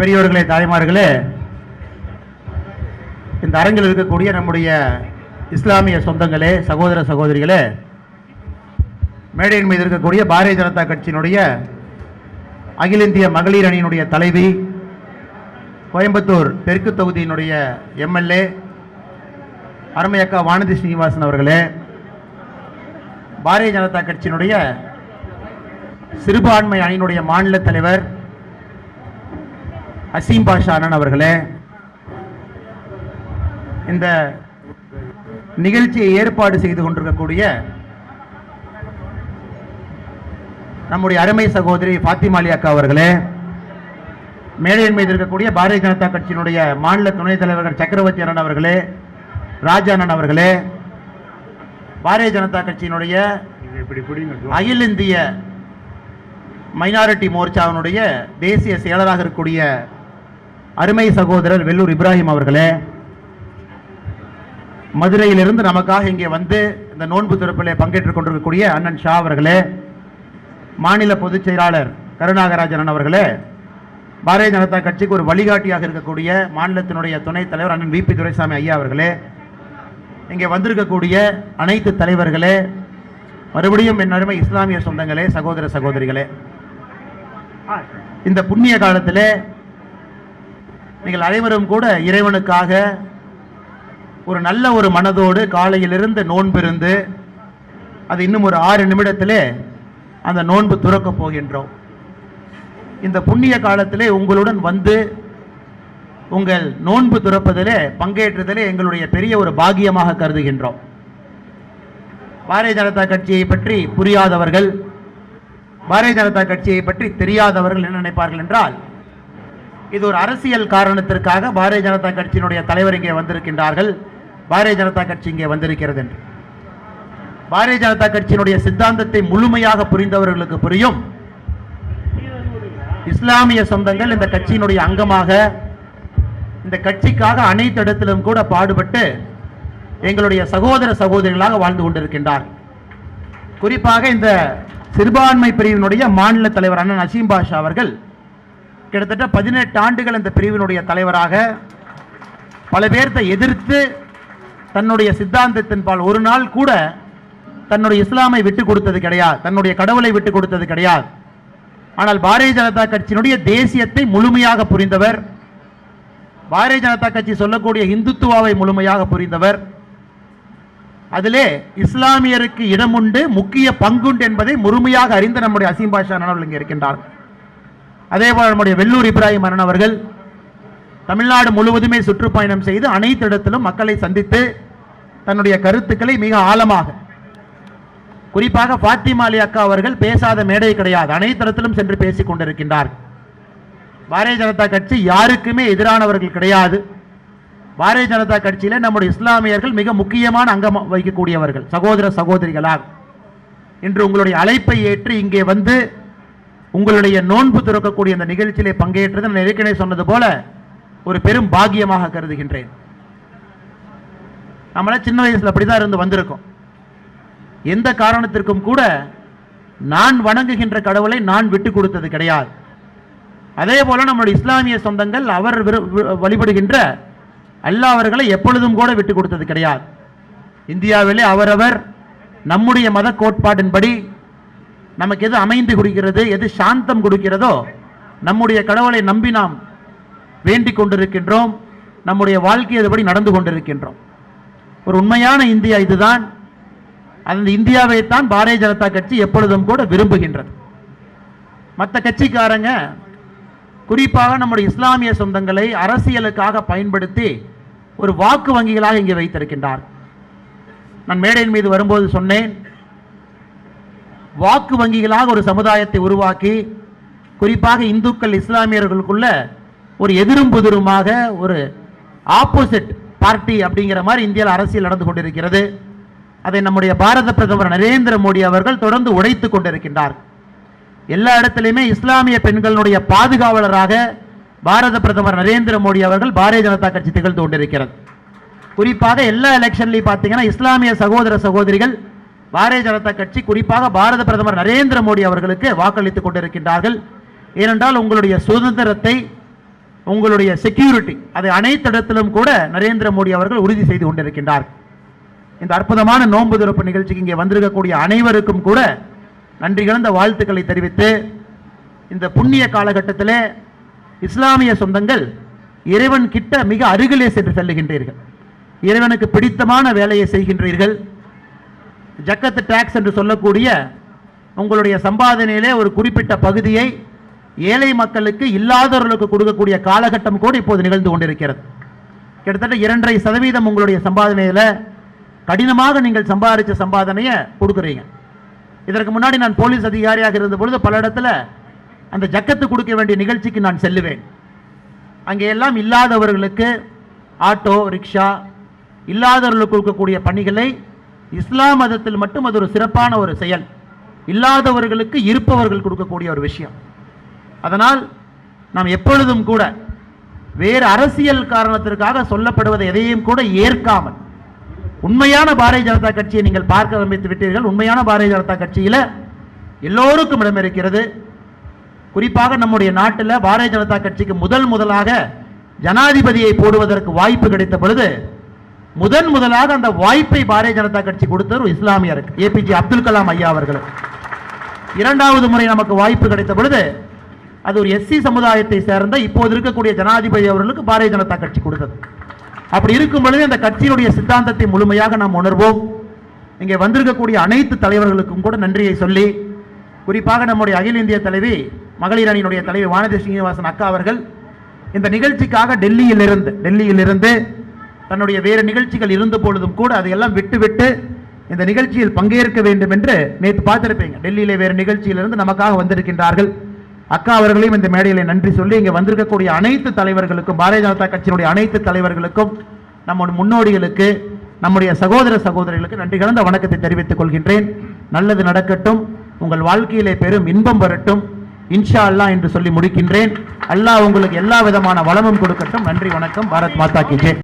பெரியவர்களே, தாய்மார்களே, இந்த அரங்கில் இருக்கக்கூடிய நம்முடைய இஸ்லாமிய சொந்தங்களே, சகோதர சகோதரிகளே, மேடையின் மீது இருக்கக்கூடிய பாரதிய ஜனதா கட்சியினுடைய அகில இந்திய மகளிர் அணியினுடைய தலைவி, கோயம்புத்தூர் தெற்கு தொகுதியினுடைய எம்எல்ஏ அருமையக்கா வானதி ஸ்ரீனிவாசன் அவர்களே, பாரதிய ஜனதா கட்சியினுடைய சிறுபான்மை அணியினுடைய மாநில தலைவர் அசீம் பாஷா அண்ணன் அவர்களே, இந்த நிகழ்ச்சியை ஏற்பாடு செய்து கொண்டிருக்கக்கூடிய நம்முடைய அருமை சகோதரி ஃபாத்திமா அலி அக்கா அவர்களே, மேடையின் மீது இருக்கக்கூடிய பாரதிய ஜனதா கட்சியினுடைய மாநில துணைத் தலைவர்கள் சக்கரவர்த்தி அண்ணன் அவர்களே, ராஜா அண்ணன் அவர்களே, பாரதிய ஜனதா கட்சியினுடைய அகில இந்திய மைனாரிட்டி மோர்ச்சாவினுடைய தேசிய செயலராக இருக்கக்கூடிய அருமை சகோதரர் வெள்ளூர் இப்ராஹிம் அவர்களே, மதுரையிலிருந்து நமக்காக இங்கே வந்து இந்த நோன்பு திறப்பிலே பங்கேற்றுக் கொண்டிருக்கக்கூடிய அண்ணன் ஷா அவர்களே, மாநில பொதுச் செயலாளர் கருணாகராஜன் அவர்களே, பாரதிய ஜனதா கட்சிக்கு ஒரு வழிகாட்டியாக இருக்கக்கூடிய மாநிலத்தினுடைய துணைத் தலைவர் அண்ணன் விபி துரைசாமி ஐயா அவர்களே, இங்கே வந்திருக்கக்கூடிய அனைத்து தலைவர்களே, மறுபடியும் என் அருமை இஸ்லாமிய சொந்தங்களே, சகோதர சகோதரிகளே, இந்த புண்ணிய காலத்திலே நீங்கள் அனைவரும் கூட இறைவனுக்காக ஒரு நல்ல ஒரு மனதோடு காலையிலிருந்து நோன்பிருந்து அது இன்னும் ஒரு 6 நிமிடத்திலே அந்த நோன்பு துறக்கப் போகின்றோம். இந்த புண்ணிய காலத்திலே உங்களுடன் வந்து உங்கள் நோன்பு துறப்பதிலே பங்கேற்றதிலே எங்களுடைய பெரிய ஒரு பாக்கியமாக கருதுகின்றோம். பாரதிய ஜனதா கட்சியை பற்றி புரியாதவர்கள், பாரதிய ஜனதா கட்சியை பற்றி தெரியாதவர்கள் என்ன நினைப்பார்கள் என்றால், இது ஒரு அரசியல் காரணத்திற்காக பாரதிய ஜனதா கட்சியினுடைய தலைவர் இங்கே வந்திருக்கின்றார்கள், பாரதிய ஜனதா கட்சி இங்கே வந்திருக்கிறது என்று. பாரதிய ஜனதா கட்சியினுடைய சித்தாந்தத்தை முழுமையாக புரிந்தவர்களுக்கு புரியும். இஸ்லாமிய சொந்தங்கள் இந்த கட்சியினுடைய அங்கமாக, இந்த கட்சிக்காக அனைத்து இடத்திலும் கூட பாடுபட்டு எங்களுடைய சகோதர சகோதரிகளாக வாழ்ந்து கொண்டிருக்கின்றார். குறிப்பாக இந்த சிறுபான்மை பிரிவினுடைய மாநில தலைவர் அண்ணன் அசீம் பாஷா அவர்கள் கிட்டத்தட்ட 18 ஆண்டுகள் இந்த பிரிவினுடைய தலைவராக பல பேர்த்தை எதிர்த்து தன்னுடைய சித்தாந்தத்தின் பால் ஒரு நாள் கூட தன்னுடைய இஸ்லாமை விட்டு கொடுத்தது கிடையாது, தன்னுடைய கடவுளை விட்டு கொடுத்தது கிடையாது. ஆனால் பாரதிய ஜனதா கட்சியினுடைய தேசியத்தை முழுமையாக புரிந்தவர், பாரதிய ஜனதா கட்சி சொல்லக்கூடிய இந்துத்துவாவை முழுமையாக புரிந்தவர், அதிலே இஸ்லாமியருக்கு இடம் உண்டு, முக்கிய பங்குண்டு என்பதை முழுமையாக அறிந்த நம்முடைய அசீம் பாஷா அண்ணன் இங்கே இருக்கின்றார். அதேபோல் நம்முடைய வெள்ளூர் இப்ராஹிம் அண்ணன் அவர்கள் தமிழ்நாடு முழுவதுமே சுற்றுப்பயணம் செய்து அனைத்து இடத்திலும் மக்களை சந்தித்து தன்னுடைய கருத்துக்களை மிக ஆழமாக, குறிப்பாக ஃபாத்திமா அலி அக்கா அவர்கள் பேசாத மேடை கிடையாது, அனைத்து இடத்திலும் சென்று பேசிக் கொண்டிருக்கின்றார். பாரதிய ஜனதா கட்சி யாருக்குமே எதிரானவர்கள் கிடையாது. பாரதிய ஜனதா கட்சியில நம்முடைய இஸ்லாமியர்கள் மிக முக்கியமான அங்கம் வகிக்கக்கூடியவர்கள், சகோதர சகோதரிகளாக. இன்று உங்களுடைய அழைப்பை ஏற்று இங்கே வந்து உங்களுடைய நோன்பு திறக்கக்கூடிய இந்த நிகழ்ச்சியிலே பங்கேற்றது நான் ஏற்கனவே சொன்னது போல ஒரு பெரும் பாக்கியமாக கருதுகின்றேன். நம்மள சின்ன வயசுல அப்படிதான் இருந்து வந்திருக்கோம். எந்த காரணத்திற்கும் கூட நான் வணங்குகின்ற கடவுளை நான் விட்டு கொடுத்தது கிடையாது. அதே போல நம்முடைய இஸ்லாமிய சொந்தங்கள் அவர் வழிபடுகின்ற அல்லாஹ் அவர்களை எப்பொழுதும் கூட விட்டு கொடுத்தது கிடையாது. இந்தியாவிலே அவரவர் நம்முடைய மத கோட்பாட்டின்படி நமக்கு எது அமைந்து கொடுக்கிறது, எது சாந்தம் கொடுக்கிறதோ நம்முடைய கடவுளை நம்பி நாம் வேண்டிக் கொண்டிருக்கின்றோம், நம்முடைய வாழ்க்கை அதுபடி நடந்து கொண்டிருக்கின்றோம். ஒரு உண்மையான இந்தியா இதுதான். அந்த இந்தியாவைத்தான் பாரதிய ஜனதா கட்சி எப்பொழுதும் கூட விரும்புகின்றது. மற்ற கட்சிக்காரங்க குறிப்பாக நம்முடைய இஸ்லாமிய சொந்தங்களை அரசியலுக்காக பயன்படுத்தி ஒரு வாக்கு வங்கிகளாக இங்கே வைத்திருக்கின்றார். நான் மேடையின் மீது வரும்போது சொன்னேன், வாக்கு வங்கிகளாக ஒரு சமுதாயத்தை உருவாக்கி குறிப்பாக இந்துக்கள் இஸ்லாமியர்களுக்குள்ள ஒரு எதிரும் புதிருமாக ஒரு ஆப்போசிட் பார்ட்டி அப்படிங்கிற மாதிரி இந்தியாவில் அரசியல் நடந்து கொண்டிருக்கிறது. அதை நம்முடைய பாரத பிரதமர் நரேந்திர மோடி அவர்கள் தொடர்ந்து உடைத்துக் கொண்டிருக்கின்றார். எல்லா இடத்திலுமே இஸ்லாமிய பெண்களுடைய பாதுகாவலராக பாரத பிரதமர் நரேந்திர மோடி அவர்கள் பாரதிய ஜனதா கட்சி திகழ்ந்து கொண்டிருக்கிறது. குறிப்பாக எல்லா எலெக்ஷன்லையும் பார்த்தீங்கன்னா இஸ்லாமிய சகோதர சகோதரிகள் பாரதிய ஜனதா கட்சி குறிப்பாக பாரத பிரதமர் நரேந்திர மோடி அவர்களுக்கு வாக்களித்துக் கொண்டிருக்கின்றார்கள். ஏனென்றால் உங்களுடைய சுதந்திரத்தை உங்களுடைய செக்யூரிட்டி அதை அனைத்து இடத்திலும் கூட நரேந்திர மோடி அவர்கள் உறுதி செய்து கொண்டிருக்கின்றார். இந்த அற்புதமான நோன்பு திறப்பு நிகழ்ச்சிக்கு இங்கே வந்திருக்கக்கூடிய அனைவருக்கும் கூட நன்றி கலந்த வாழ்த்துக்களை தெரிவித்து, இந்த புண்ணிய காலகட்டத்திலே இஸ்லாமிய சொந்தங்கள் இறைவன் கிட்ட மிக அருகிலே சென்று செல்லுகின்றீர்கள். இறைவனுக்கு பிடித்தமான வேலையை செய்கின்றீர்கள். ஜக்கத்து டாக்ஸ் என்று சொல்லக்கூடிய உங்களுடைய சம்பாதனையிலே ஒரு குறிப்பிட்ட பகுதியை ஏழை மக்களுக்கு இல்லாதவர்களுக்கு கொடுக்கக்கூடிய காலகட்டம் கூட இப்போது நிகழ்ந்து கொண்டிருக்கிறது. கிட்டத்தட்ட 2.5% உங்களுடைய சம்பாதனையில் கடினமாக நீங்கள் சம்பாதிச்ச சம்பாதனையை கொடுக்குறீங்க. இதற்கு முன்னாடி நான் போலீஸ் அதிகாரியாக இருந்த பொழுது பல இடத்துல அந்த ஜக்கத்து கொடுக்க வேண்டிய நிகழ்ச்சிக்கு நான் செல்லுவேன். அங்கே எல்லாம் இல்லாதவர்களுக்கு ஆட்டோ ரிக்ஷா இல்லாதவர்களுக்கு கொடுக்கக்கூடிய பணிகளை இஸ்லாம் மதத்தில் மட்டும் அது ஒரு சிறப்பான ஒரு செயல். இல்லாதவர்களுக்கு இருப்பவர்கள் கொடுக்கக்கூடிய ஒரு விஷயம். அதனால் நாம் எப்பொழுதும் கூட வேறு அரசியல் காரணத்திற்காக சொல்லப்படுவதை எதையும் கூட ஏற்காமல் உண்மையான பாரதிய ஜனதா கட்சியை நீங்கள் பார்க்க ஆரம்பித்து விட்டீர்கள். உண்மையான பாரதிய ஜனதா கட்சியில் எல்லோருக்கும் இடம் இருக்கிறது. குறிப்பாக நம்முடைய நாட்டில் பாரதிய ஜனதா கட்சிக்கு முதலாக ஜனாதிபதியை போடுவதற்கு வாய்ப்பு கிடைத்த பொழுது முதலாக அந்த வாய்ப்பை பாரதிய ஜனதா கட்சி கொடுத்தவர் இஸ்லாமியருக்கு, ஏபிஜே அப்துல் கலாம் ஐயா அவர்கள். 2வது முறை நமக்கு வாய்ப்பு கிடைத்த பொழுது அது ஒரு எஸ்சி சமுதாயத்தை சேர்ந்த இப்போது இருக்கக்கூடிய ஜனாதிபதி அவர்களுக்கு பாரதிய ஜனதா கட்சி கொடுத்தது. அப்படி இருக்கும் பொழுது அந்த கட்சியினுடைய சித்தாந்தத்தை முழுமையாக நாம் உணர்வோம். இங்கே வந்திருக்கக்கூடிய அனைத்து தலைவர்களுக்கும் கூட நன்றியை சொல்லி, குறிப்பாக நம்முடைய அகில இந்திய தலைவி மகளிர் அணியினுடைய தலைவி வானதி ஸ்ரீனிவாசன் அக்கா அவர்கள் இந்த நிகழ்ச்சிக்காக டெல்லியிலிருந்து தன்னுடைய வேறு நிகழ்ச்சிகள் இருந்த பொழுதும் கூட அதையெல்லாம் விட்டுவிட்டு இந்த நிகழ்ச்சியில் பங்கேற்க வேண்டும் என்று நேற்று பார்த்திருப்பீங்க. டெல்லியிலே வேறு நிகழ்ச்சியிலிருந்து நமக்காக வந்திருக்கின்றார்கள். அக்கா அவர்களையும் இந்த மேடையில் நன்றி சொல்லி, இங்கே வந்திருக்கக்கூடிய அனைத்து தலைவர்களுக்கும், பாரதிய ஜனதா கட்சியினுடைய அனைத்து தலைவர்களுக்கும், நம்முடைய முன்னோடிகளுக்கு, நம்முடைய சகோதர சகோதரிகளுக்கு நன்றி கலந்த வணக்கத்தை தெரிவித்துக் கொள்கின்றேன். நல்லது நடக்கட்டும், உங்கள் வாழ்க்கையிலே பெரும் இன்பம் வரட்டும், இன்ஷா அல்லாஹ் என்று சொல்லி முடிக்கின்றேன். அல்லாஹ் உங்களுக்கு எல்லா விதமான வளமும் கொடுக்கட்டும். நன்றி, வணக்கம். பாரத் மாதா கி ஜெய்.